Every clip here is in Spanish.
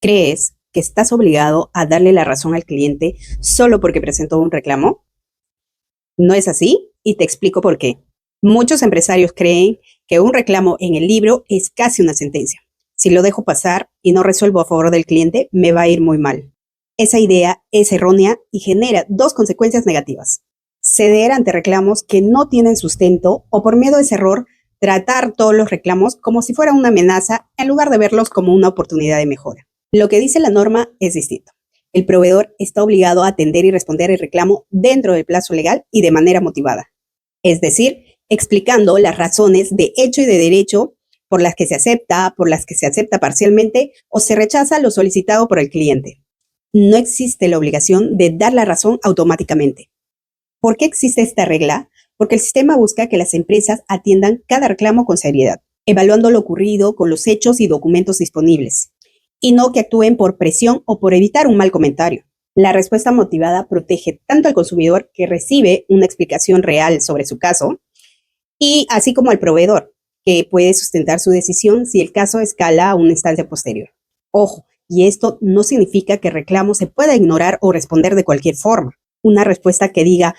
¿Crees que estás obligado a darle la razón al cliente solo porque presentó un reclamo? No es así y te explico por qué. Muchos empresarios creen que un reclamo en el libro es casi una sentencia. Si lo dejo pasar y no resuelvo a favor del cliente, me va a ir muy mal. Esa idea es errónea y genera dos consecuencias negativas. Ceder ante reclamos que no tienen sustento o por miedo a ese error, tratar todos los reclamos como si fuera una amenaza en lugar de verlos como una oportunidad de mejora. Lo que dice la norma es distinto. El proveedor está obligado a atender y responder el reclamo dentro del plazo legal y de manera motivada. Es decir, explicando las razones de hecho y de derecho por las que se acepta parcialmente o se rechaza lo solicitado por el cliente. No existe la obligación de dar la razón automáticamente. ¿Por qué existe esta regla? Porque el sistema busca que las empresas atiendan cada reclamo con seriedad, evaluando lo ocurrido con los hechos y documentos disponibles, y no que actúen por presión o por evitar un mal comentario. La respuesta motivada protege tanto al consumidor que recibe una explicación real sobre su caso, y así como al proveedor, que puede sustentar su decisión si el caso escala a una instancia posterior. Ojo, y esto no significa que el reclamo se pueda ignorar o responder de cualquier forma. Una respuesta que diga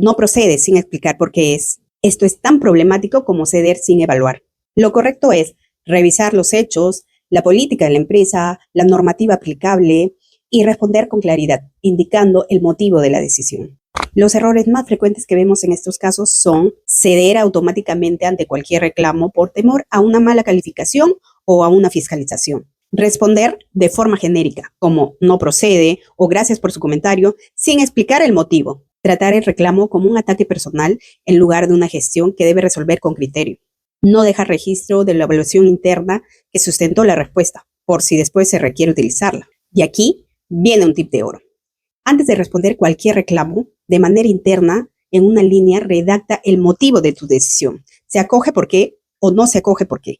no procede sin explicar por qué es. Esto es tan problemático como ceder sin evaluar. Lo correcto es revisar los hechos, la política de la empresa, la normativa aplicable y responder con claridad, indicando el motivo de la decisión. Los errores más frecuentes que vemos en estos casos son ceder automáticamente ante cualquier reclamo por temor a una mala calificación o a una fiscalización. Responder de forma genérica, como no procede o gracias por su comentario, sin explicar el motivo. Tratar el reclamo como un ataque personal en lugar de una gestión que debe resolver con criterio. No dejar registro de la evaluación interna que sustentó la respuesta, por si después se requiere utilizarla. Y aquí viene un tip de oro. Antes de responder cualquier reclamo, de manera interna, en una línea, redacta el motivo de tu decisión. ¿Se acoge por qué o no se acoge por qué?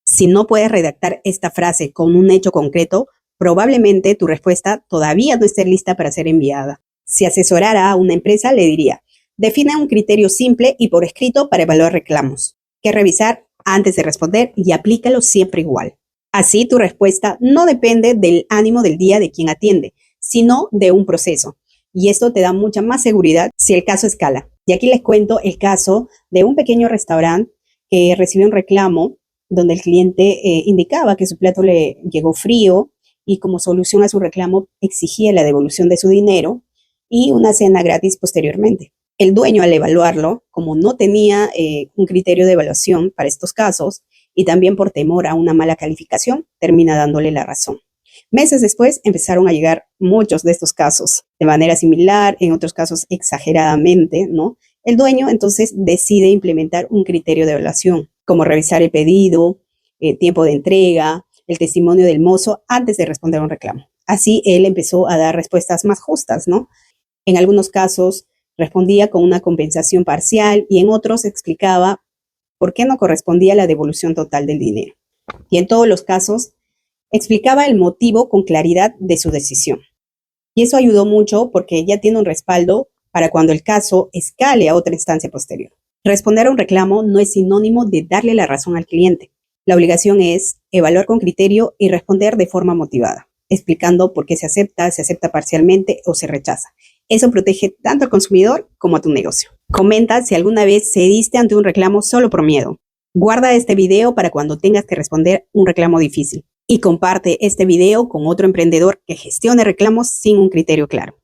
Si no puedes redactar esta frase con un hecho concreto, probablemente tu respuesta todavía no esté lista para ser enviada. Si asesorara a una empresa, le diría, define un criterio simple y por escrito para evaluar reclamos, que revisar antes de responder y aplícalo siempre igual. Así tu respuesta no depende del ánimo del día de quien atiende, sino de un proceso. Y esto te da mucha más seguridad si el caso escala. Y aquí les cuento el caso de un pequeño restaurante que recibió un reclamo donde el cliente indicaba que su plato le llegó frío y como solución a su reclamo exigía la devolución de su dinero y una cena gratis posteriormente. El dueño, al evaluarlo, como no tenía un criterio de evaluación para estos casos y también por temor a una mala calificación, termina dándole la razón. Meses después empezaron a llegar muchos de estos casos de manera similar, en otros casos exageradamente, ¿no? El dueño entonces decide implementar un criterio de evaluación, como revisar el pedido, tiempo de entrega, el testimonio del mozo antes de responder a un reclamo. Así él empezó a dar respuestas más justas, ¿no? En algunos casos respondía con una compensación parcial y en otros explicaba por qué no correspondía la devolución total del dinero. Y en todos los casos explicaba el motivo con claridad de su decisión. Y eso ayudó mucho porque ya tiene un respaldo para cuando el caso escale a otra instancia posterior. Responder a un reclamo no es sinónimo de darle la razón al cliente. La obligación es evaluar con criterio y responder de forma motivada, explicando por qué se acepta parcialmente o se rechaza. Eso protege tanto al consumidor como a tu negocio. Comenta si alguna vez cediste ante un reclamo solo por miedo. Guarda este video para cuando tengas que responder un reclamo difícil. Y comparte este video con otro emprendedor que gestione reclamos sin un criterio claro.